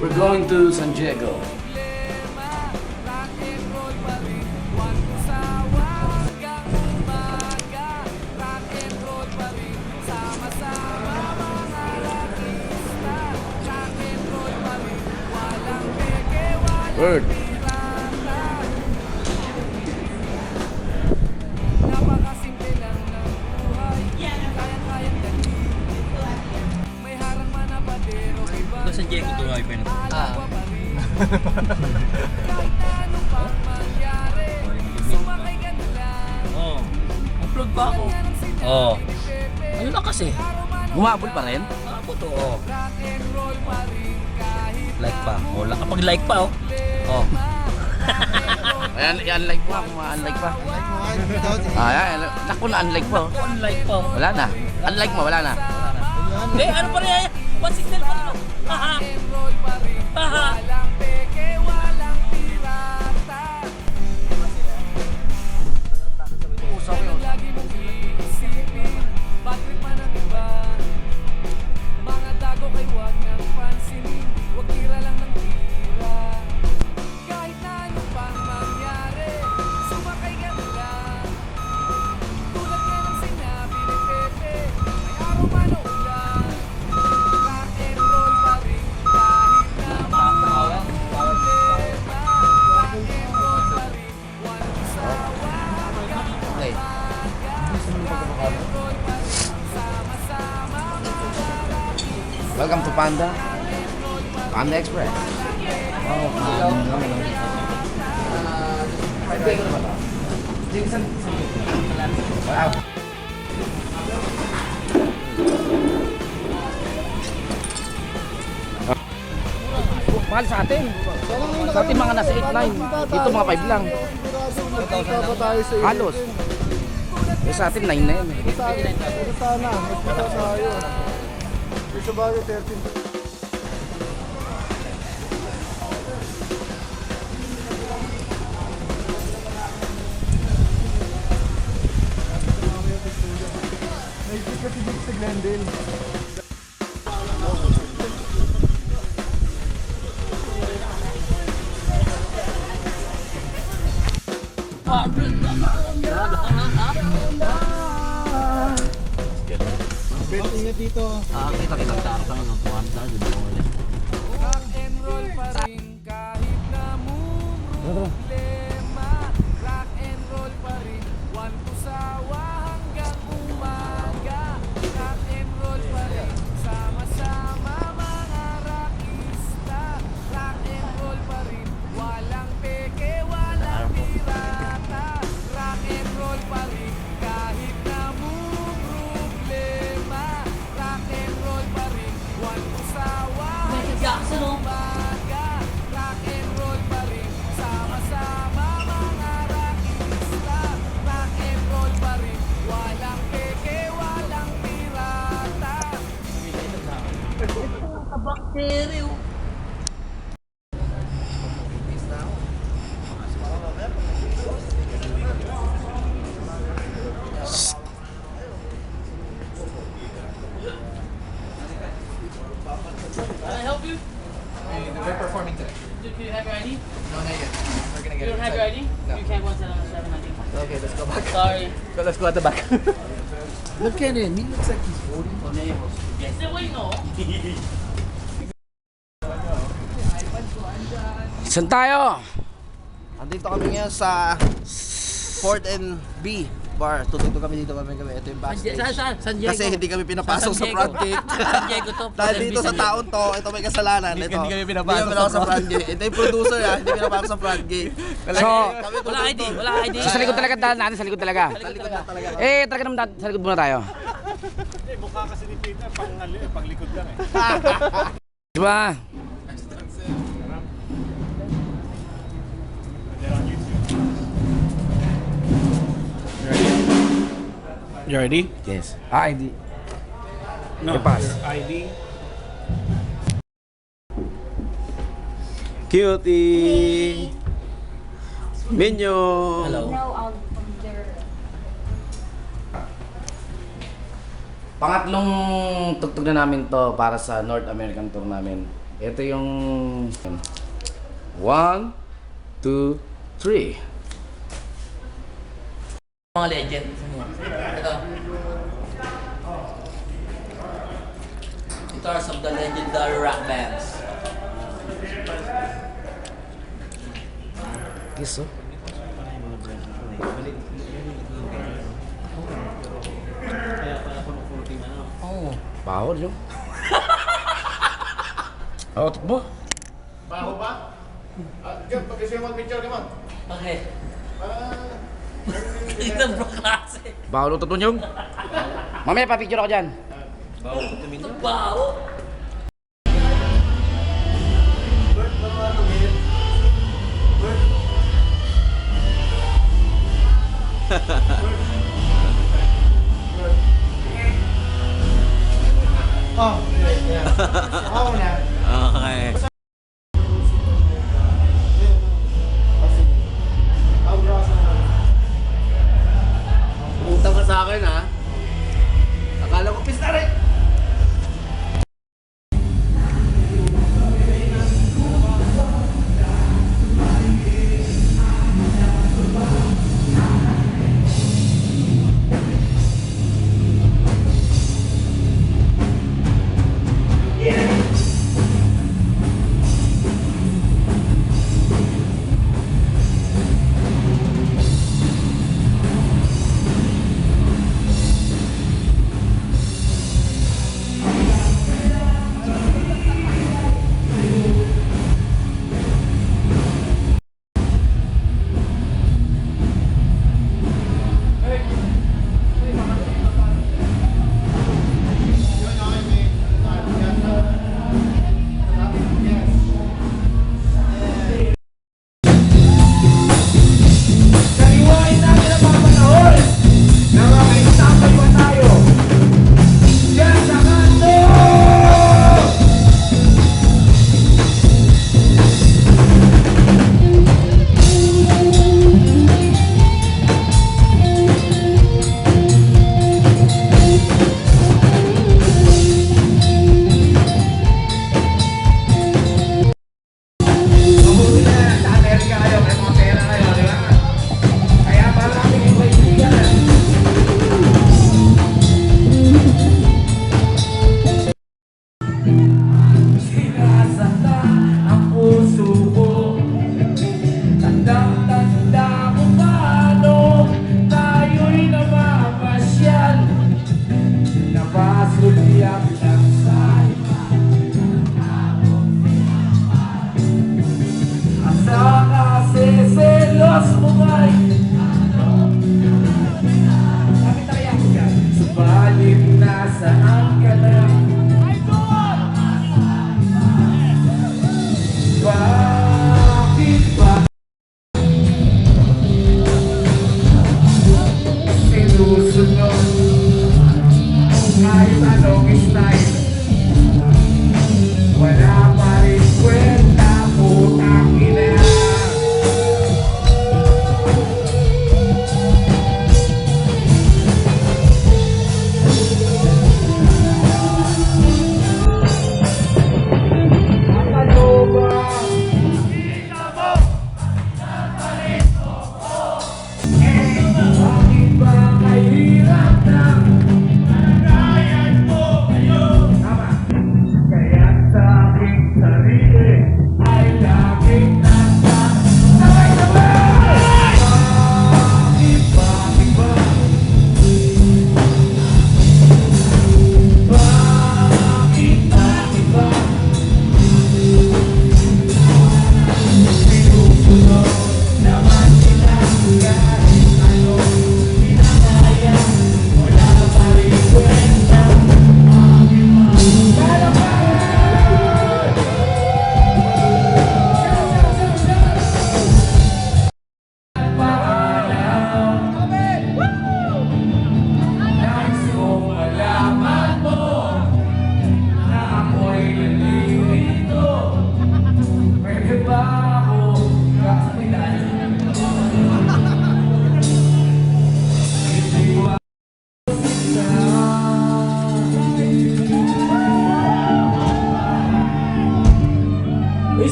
We're going to San Diego. Word. Napakasimple lang ng buhay. Kaya-kayang gawin. May harang man na padero. Ito sa Diego tuloy pa yun. Kahit na ano pang mangyari, sumakay ka na lang. Oo. Upload pa ako. Yan ang sinabi Oo. ni Pepe. Ano na kasi? Humabol pa rin? Ako to, oh. Rock and roll pa rin kahit Like pa. Oh, kapag like pa, oh. Oh. Ayan, i-unlike mo kung ma-unlike pa. Ayan, naku na-unlike po. Unlike pa, oh. Wala na. Unlike mo, wala na. Hindi, ano pa rin yan? 160 pa rin, oh. Haha. roll pa rin. Haha. Walang peke, walang pirata. Kailan lagi mong iisipin, bad trip man ang iba. Mga tago kay wag nang pansinin, wag tira lang ng tira. Kahit na ano pang mangyari, sumakay ka na lang. Tulad nga ng sinabi ni Pepe, may araw man o ulan. Rock and roll pa rin kahit na mga problema. Rock and roll pa rin, walang sawa. Okay. Welcome to Panda. Panda Express. Wow. Mahal sa atin. Sa atin mga nasa 8-9. Dito mga 5 lang. Halos. Eh, sa atin 9 na yan. Sana, mas para tayo. Gusto ba 13? Naisip kasi dito sa Glendale. Betting niya dito. Kita tayo sa mga 200. Rock and roll pa rin kahit na problema. Rock and roll pa rin, one to sawa hanggang umaga. Rock and roll pa rin, sama-sama mga rockista. Rock and roll pa rin, walang peke, walang pirata. Rock and roll pa rin, kahit na problema. Rock and roll pa rin, one to sawa hanggang umaga. Rock and roll pa rin, sama-sama mga rockista. Rock and roll pa rin, walang peke, walang pirata. Can I help you? We're performing today. Do you have your ID? No, not yet. We're gonna You get don't have your ID? No. You can't go inside on the 7, I think. Okay, let's go back. Sorry. Let's go at the back. Look at him. He looks like he's 40. Yes, still waiting, no? Saan tayo? Andito kami ngayon sa Fort and B bar. Tutugtog kami dito kami. Ito yung backstage. San Diego. Kasi hindi kami pinapasok sa front gate. San Diego to. Dahil dito sa taon to, ito may kasalanan. Ito. Hindi kami pinapasok sa front gate. Ito yung producer hindi pinapasok sa front gate. So, Kami Wala ID, wala ID. so sa likod talaga daan natin, sa likod talaga. Sa likod na talaga. Eh, talaga naman sa likod muna tayo. Mukha kasi ni Peter, panglikod lang eh. Diba? You ready? Yes. Ah, hindi. No, pass. your ID. Cutie! Minion! Hello. Pangatlong tugtog na namin to para sa North American tour namin. Ito yung 1, 2, 3. Mga legend. Ito. Guitars of the legendary rock bands. Yes, oh. Oh. Baho yun. Oh, takbo. Baho ba? Diyan, pag-isip mo picture ka mo. Okay. Ito bro klase. Baho nung tatlo yung. Mamaya pa-picture ako dyan. Ito baho. Okay. Utang ka sa akin ha. Akala ko pista rin.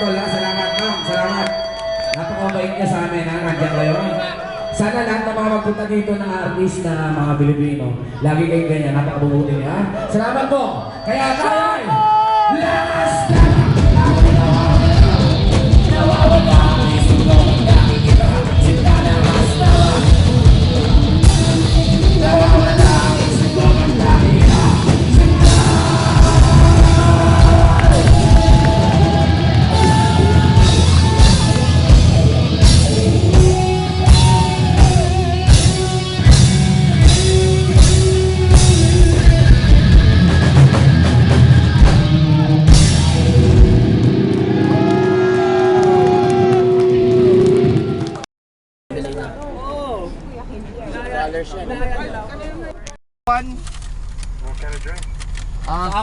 tol, ha? Salamat, ma'am. Salamat. Napakabait niya sa amin, ha? Nandiyan kayo. Sana lahat ng mga magpunta dito ng artist na mga Pilipino, lagi kayong ganyan, napakabubuti niya, ha? Salamat po. Kaya tayo ay lakas na nawawala ang isugong nakikita. Sinta na mas nawawala ang isugong nakikita.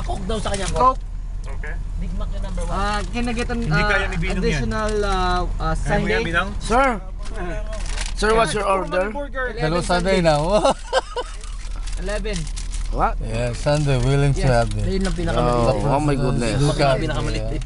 Coke daw sa kanya. Coke. Okay. Big Mac yung number 1. Can I get an Hindi kaya ni Binong yan. additional Kaya mo yan, Sunday? Binang? Sir! Sir, what's your order? Hello, Sunday now. 11. What? Yeah, Sunday, willing to have it. Ayun lang pinakamalit. Oh my goodness. Look out. Pinakamalit eh.